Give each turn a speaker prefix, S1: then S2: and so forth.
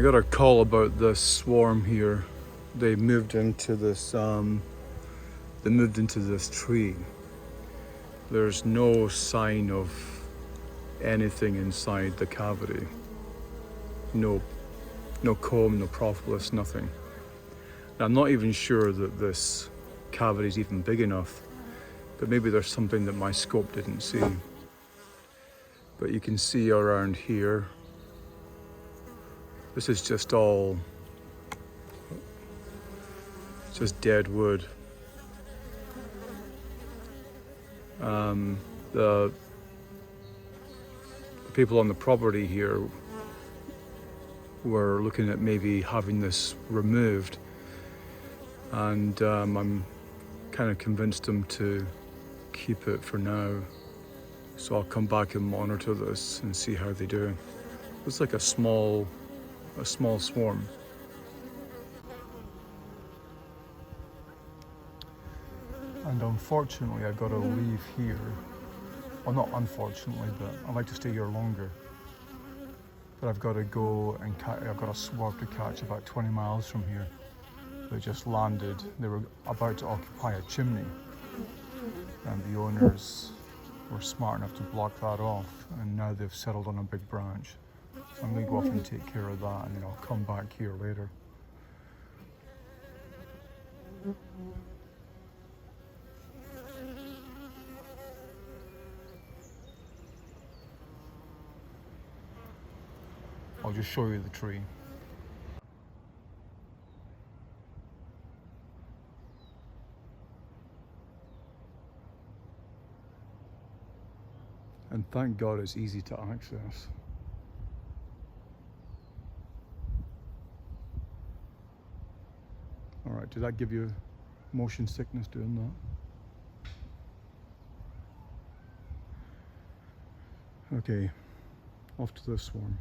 S1: I got a call about this swarm here. They moved into this tree. There's no sign of anything inside the cavity. No comb, no propolis, nothing. Now, I'm not even sure that this cavity is even big enough, but maybe there's something that my scope didn't see. But you can see around here, this is just all just dead wood. The people on the property here were looking at maybe having this removed, and I'm kind of convinced them to keep it for now. So I'll come back and monitor this and see how they do. It's like a small swarm. And unfortunately, I got to leave here. Well, not unfortunately, but I'd like to stay here longer. But I've got to go and I've got a swarm to catch about 20 miles from here. They just landed. They were about to occupy a chimney, and the owners were smart enough to block that off, and now they've settled on a big branch. So I'm going to go off and take care of that, and then I'll come back here later. I'll just show you the tree. And thank God it's easy to access. All right, did that give you motion sickness doing that? Okay, off to this one.